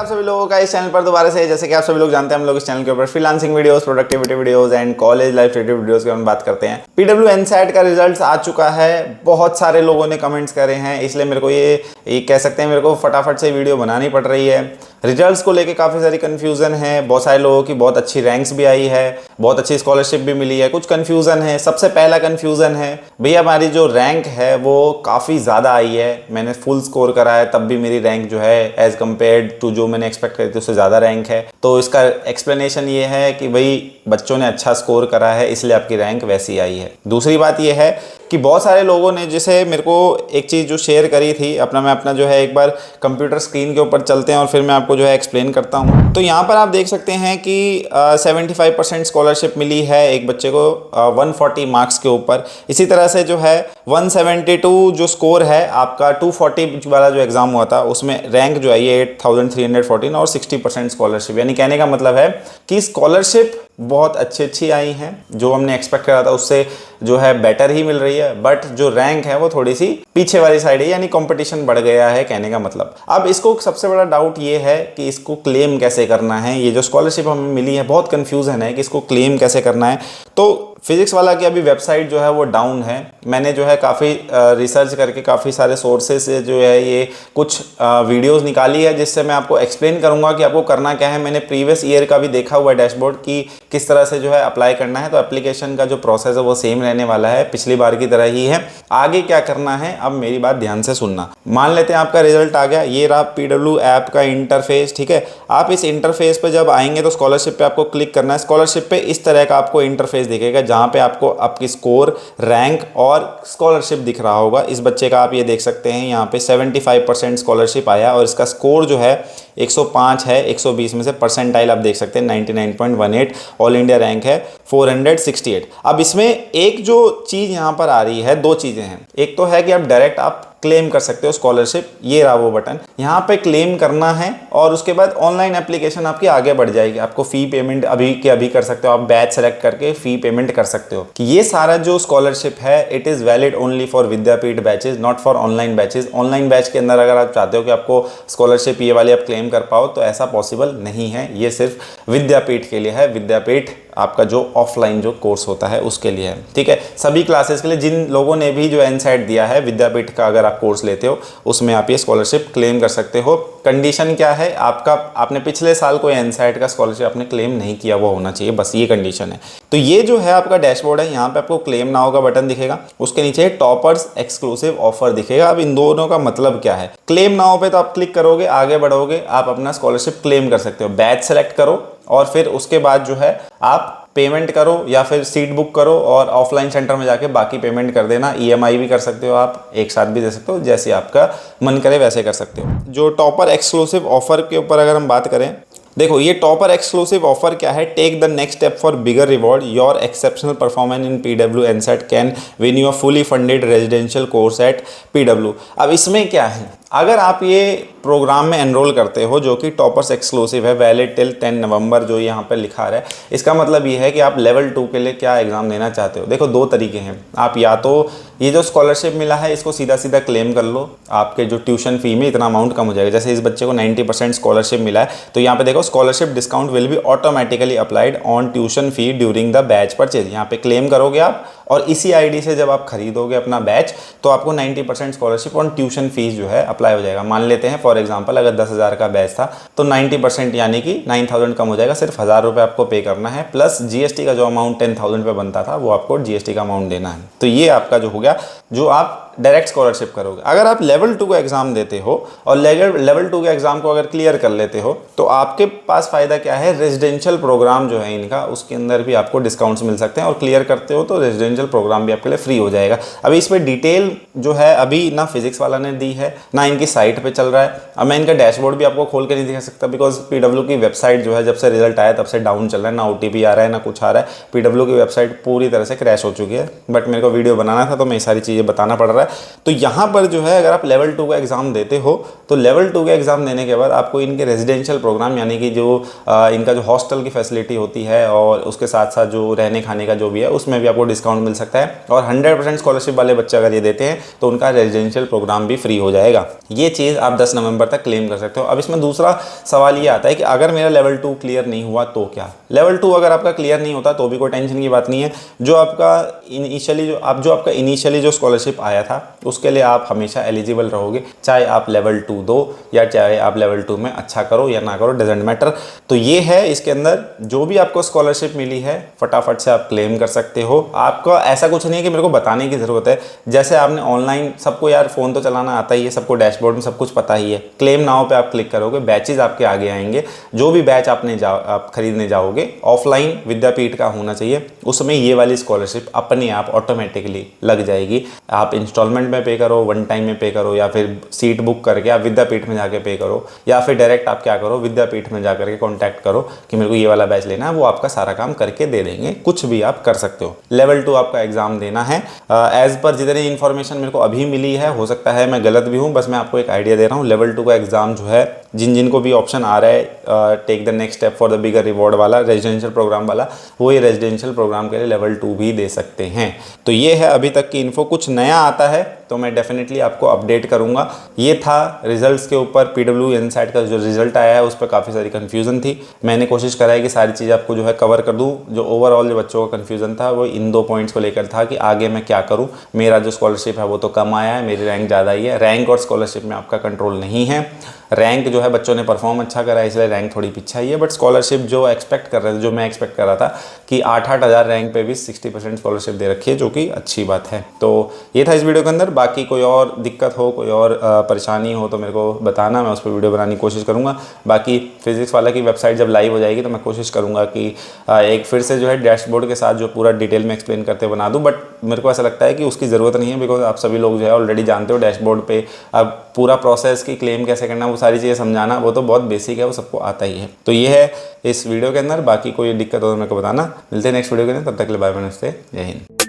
आप सभी लोगों का इस चैनल पर दोबारा से। जैसे कि आप सभी लोग जानते हैं, हम लोग इस चैनल के ऊपर freelancing videos, productivity videos and college life related videos के बारे में बात करते हैं। पीडब्ल्यू एनसेट का रिजल्ट्स आ चुका है, बहुत सारे लोगों ने कमेंट्स करे हैं, इसलिए मेरे को ये कह सकते हैं मेरे को फटाफट से वीडियो बनानी पड़ रही है। रिजल्ट्स को लेके काफ़ी सारी कन्फ्यूज़न है, बहुत सारे लोगों की बहुत अच्छी रैंक्स भी आई है, बहुत अच्छी स्कॉलरशिप भी मिली है, कुछ कन्फ्यूज़न है। सबसे पहला कन्फ्यूज़न है भैया हमारी जो रैंक है वो काफ़ी ज़्यादा आई है, मैंने फुल स्कोर करा है तब भी मेरी रैंक जो है एज़ कम्पेयर्ड टू जो मैंने एक्सपेक्ट करी थी उससे ज़्यादा रैंक है। तो इसका एक्सप्लेनेशन ये है कि भाई बच्चों ने अच्छा स्कोर करा है इसलिए आपकी रैंक वैसी आई है। दूसरी बात ये है कि बहुत सारे लोगों ने जैसे मेरे को एक चीज़ जो शेयर करी थी मैं अपना जो है एक बार कंप्यूटर स्क्रीन के ऊपर चलते हैं और फिर मैं आपको जो है एक्सप्लेन करता हूँ। तो यहाँ पर आप देख सकते हैं कि 75% स्कॉलरशिप मिली है एक बच्चे को 140 मार्क्स के ऊपर। इसी तरह से जो है 172 जो स्कोर है आपका 240 वाला जो एग्ज़ाम हुआ था उसमें रैंक जो है ये 8314 और 60% स्कॉलरशिप, यानी कहने का मतलब है कि स्कॉलरशिप बहुत अच्छी आई हैं, जो हमने एक्सपेक्ट करा था उससे जो है बेटर ही मिल रही है, बट जो रैंक है वो थोड़ी सी पीछे वाली साइड है, यानी कंपटीशन बढ़ गया है कहने का मतलब। अब इसको सबसे बड़ा डाउट ये है कि इसको क्लेम कैसे करना है। ये जो स्कॉलरशिप हमें मिली है बहुत कंफ्यूजन है कि इसको क्लेम कैसे करना है। तो फिजिक्स वाला की अभी वेबसाइट जो है वो डाउन है। मैंने जो है काफ़ी रिसर्च करके काफ़ी सारे सोर्सेज से जो है ये कुछ वीडियोस निकाली है जिससे मैं आपको एक्सप्लेन करूंगा कि आपको करना क्या है। मैंने प्रीवियस ईयर का भी देखा हुआ है डैशबोर्ड की किस तरह से जो है अप्लाई करना है। तो एप्लीकेशन का जो प्रोसेस है वो सेम रहने वाला है, पिछली बार की तरह ही है। आगे क्या करना है अब मेरी बात ध्यान से सुनना। मान लेते हैं आपका रिजल्ट आ गया, ये रहा पीडब्ल्यू ऐप का इंटरफेस, ठीक है। आप इस इंटरफेस पे जब आएंगे तो स्कॉलरशिप पे आपको क्लिक करना है। स्कॉलरशिप पे इस तरह का आपको इंटरफेस दिखेगा जहाँ पे आपको आपकी स्कोर, रैंक और स्कॉलरशिप दिख रहा होगा। इस बच्चे का आप ये देख सकते हैं यहाँ पे 75% स्कॉलरशिप आया और इसका स्कोर जो है 105 है 120 में से। परसेंटाइल आप देख सकते हैं 99.18, ऑल इंडिया रैंक है 468। अब इसमें एक जो चीज़ यहाँ पर आ रही है, दो चीज़ें हैं। एक तो है कि आप डायरेक्ट आप क्लेम कर सकते हो स्कॉलरशिप, ये रहा वो बटन, यहाँ पे क्लेम करना है और उसके बाद ऑनलाइन एप्लीकेशन आपकी आगे बढ़ जाएगी। आपको फ़ी पेमेंट अभी के अभी कर सकते हो, आप बैच सेलेक्ट करके फ़ी पेमेंट कर सकते हो। कि ये सारा जो स्कॉलरशिप है it is valid only for Vidyapeeth batches, not for online batches. Online batch के अंदर अगर आप चाहते हो कि आपको स्कॉलरशिप ये वाली आप क्लेम कर पाओ तो ऐसा पॉसिबल नहीं है। ये सिर्फ विद्यापीठ के लिए है, विद्यापीठ आपका जो ऑफलाइन जो कोर्स होता है उसके लिए है, ठीक है। सभी क्लासेस के लिए जिन लोगों ने भी जो एनसेट दिया है विद्यापीठ का अगर आप कोर्स लेते हो उसमें आप ये स्कॉलरशिप क्लेम कर सकते हो। कंडीशन क्या है आपका, आपने पिछले साल कोई एनसेट का स्कॉलरशिप आपने क्लेम नहीं किया वो होना चाहिए, बस ये कंडीशन है। तो ये जो है आपका डैशबोर्ड है, यहाँ पे आपको क्लेम नाउ का बटन दिखेगा, उसके नीचे टॉपर्स एक्सक्लूसिव ऑफर दिखेगा। अब इन दोनों का मतलब क्या है, क्लेम नाउ पे तो आप क्लिक करोगे, आगे बढ़ोगे, आप अपना स्कॉलरशिप क्लेम कर सकते हो। बैच सेलेक्ट करो और फिर उसके बाद जो है आप पेमेंट करो या फिर सीट बुक करो और ऑफलाइन सेंटर में जाके बाकी पेमेंट कर देना। ईएमआई भी कर सकते हो, आप एक साथ भी दे सकते हो, जैसे आपका मन करे वैसे कर सकते हो। जो टॉपर एक्सक्लूसिव ऑफर के ऊपर अगर हम बात करें, देखो ये टॉपर एक्सक्लूसिव ऑफर क्या है, take the next step for bigger reward, your exceptional performance in PW NSAT can win your fully funded residential course at PW. अब इसमें क्या है, अगर आप ये प्रोग्राम में एनरोल करते हो जो कि टॉपर्स एक्सक्लूसिव है, वैलिड टिल 10 नवंबर जो यहाँ पर लिखा है, इसका मतलब ये है कि आप लेवल 2 के लिए क्या एग्ज़ाम देना चाहते हो। देखो दो तरीके हैं, आप या तो ये जो स्कॉलरशिप मिला है इसको सीधा सीधा क्लेम कर लो, आपके जो ट्यूशन फी में इतना अमाउंट कम हो जाएगा। जैसे इस बच्चे को 90% स्कॉलरशिप मिला है तो यहाँ पे देखो scholarship discount will be automatically applied on tuition fee during the batch purchase. यहाँ पे क्लेम करोगे आप और इसी आईडी से जब आप खरीदोगे अपना बैच तो आपको 90% स्कॉलरशिप ऑन ट्यूशन फीस जो है अप्लाई हो जाएगा। मान लेते हैं फॉर एग्जांपल अगर 10,000 का बैच था तो 90% यानी कि 9,000 कम हो जाएगा, सिर्फ 1,000 रुपये आपको पे करना है, प्लस जीएसटी का जो अमाउंट 10,000 पे बनता था वो आपको जीएसटी का अमाउंट देना है। तो ये आपका जो हो गया जो आप डायरेक्ट स्कॉलरशिप करोगे। अगर आप लेवल 2 का एग्जाम देते हो और लेवल 2 के एग्जाम को अगर क्लियर कर लेते हो तो आपके पास फायदा क्या है, रेजिडेंशियल प्रोग्राम जो है इनका उसके अंदर भी आपको डिस्काउंट्स मिल सकते हैं और क्लियर करते हो तो रेजिडेंशियल प्रोग्राम भी आपके लिए फ्री हो जाएगा। अभी इस पर डिटेल जो है अभी ना फिजिक्स वाला ने दी है ना इनकी साइट पे चल रहा है। अब मैं इनका डैशबोर्ड भी आपको खोल के नहीं दिखा सकता बिकॉज पीडब्ल्यू की वेबसाइट जो है जब से रिजल्ट आया तब से डाउन चल रहा है, ना ओटीपी आ रहा है ना कुछ आ रहा है। पीडब्ल्यू की वेबसाइट पूरी तरह से क्रैश हो चुकी है, बट मेरे को वीडियो बनाना था तो मैं ये सारी चीज़ें बताना पड़ रहा है। तो यहाँ पर जो है अगर आप लेवल 2 का एग्ज़ाम देते हो तो लेवल 2 का एग्ज़ाम देने के बाद आपको इनके रेजिडेंशियल प्रोग्राम यानी कि जो इनका जो हॉस्टल की फैसिलिटी होती है और उसके साथ साथ जो रहने खाने का जो भी है उसमें भी आपको डिस्काउंट मिल सकता है। और 100% स्कॉलरशिप वाले बच्चे अगर ये देते हैं तो उनका रेजिडेंशियल प्रोग्राम भी फ्री हो जाएगा। ये चीज़ आप 10 नवंबर तक क्लेम कर सकते हो। अब इसमें दूसरा सवाल ये आता है कि अगर मेरा लेवल 2 क्लियर नहीं हुआ तो क्या? लेवल 2 अगर आपका क्लियर नहीं होता तो भी कोई टेंशन की बात नहीं है। जो आपका इनिशियली जो स्कॉलरशिप आया था उसके लिए आप हमेशा एलिजिबल रहोगे, चाहे आप लेवल 2 दो या चाहे आप लेवल 2 में अच्छा करो या ना करो, डजेंट मैटर। तो ये है इसके अंदर जो भी आपको स्कॉलरशिप मिली है फटाफट से आप क्लेम कर सकते हो। आपका ऐसा कुछ नहीं है कि मेरे को बताने की ज़रूरत है। जैसे आपने ऑनलाइन, सबको यार फ़ोन तो चलाना आता ही है, सबको डैशबोर्ड में सब कुछ पता ही है। क्लेम नाउ पे आप क्लिक करोगे, बैचेज आपके आगे आएंगे। जो भी बैच आप खरीदने जाओगे ऑफलाइन विद्यापीठ का होना चाहिए, उसमें ये वाली स्कॉलरशिप अपने आप ऑटोमेटिकली लग जाएगी। आप इंस्टॉलमेंट में पे करो, वन टाइम में पे करो, या फिर सीट बुक करके आप विद्यापीठ में जाके पे करो, या फिर डायरेक्ट आप क्या करो विद्यापीठ में जाकर के कॉन्टैक्ट करो कि मेरे को ये वाला बैच लेना है, वो आपका सारा काम करके दे देंगे। कुछ भी आप कर सकते हो। लेवल 2 आपका एग्जाम देना है। एज पर जितनी इन्फॉर्मेशन मेरे को अभी मिली है, हो सकता है मैं गलत भी हूँ, बस मैं आपको एक आइडिया दे रहा हूँ। लेवल 2 का एग्जाम जो है जिनको भी ऑप्शन आ रहा है take the next step for the bigger reward वाला रेजिडेंशियल प्रोग्राम वाला, वो ये रेजिडेंशियल प्रोग्राम के लिए लेवल 2 भी दे सकते हैं। तो ये है अभी तक की इन्फो। कुछ नया आता है तो मैं डेफिनेटली आपको अपडेट करूंगा। ये था रिजल्ट्स के ऊपर। पीडब्ल्यू एनसेट का जो रिजल्ट आया है उस पर काफ़ी सारी कन्फ्यूज़न थी। मैंने कोशिश करा है कि सारी चीज़ आपको जो है कवर कर दूं। जो ओवरऑल जो बच्चों का कन्फ्यूज़न था वो इन 2 पॉइंट्स को लेकर था कि आगे मैं क्या करूं। मेरा जो स्कॉलरशिप है वो तो कम आया है, मेरी रैंक ज़्यादा ही है। रैंक और स्कॉलरशिप में आपका कंट्रोल नहीं है। रैंक जो है बच्चों ने परफॉर्म अच्छा करा है इसलिए रैंक थोड़ी पीछे आई है, बट स्कॉलरशिप जो एक्सपेक्ट कर रहे थे, जो मैं एक्सपेक्ट कर रहा था कि 8-8 हज़ार रैंक पे भी 60% स्कॉलरशिप दे रखी है, जो कि अच्छी बात है। तो ये था इस वीडियो के अंदर। बाकी कोई और दिक्कत हो, कोई और परेशानी हो तो मेरे को बताना, मैं उस पर वीडियो बनाने की कोशिश करूँगा। बाकी फिजिक्स वाला की वेबसाइट जब लाइव हो जाएगी तो मैं कोशिश करूँगा कि एक फिर से जो है डैशबोर्ड के साथ जो पूरा डिटेल में एक्सप्लेन करते बना दूँ, बट मेरे को ऐसा लगता है कि उसकी ज़रूरत नहीं है, बिकॉज आप सभी लोग जो है ऑलरेडी जानते हो डैशबोर्ड पे अब पूरा प्रोसेस की क्लेम कैसे करना, वो सारी चीज़ें समझाना वो तो बहुत बेसिक है, वो सबको आता ही है। तो ये है इस वीडियो के अंदर। बाकी कोई दिक्कत हो तो मेरे को बताना। मिलते हैं नेक्स्ट वीडियो के अंदर, तब तक के लिए बाय, नमस्ते, जय हिंद।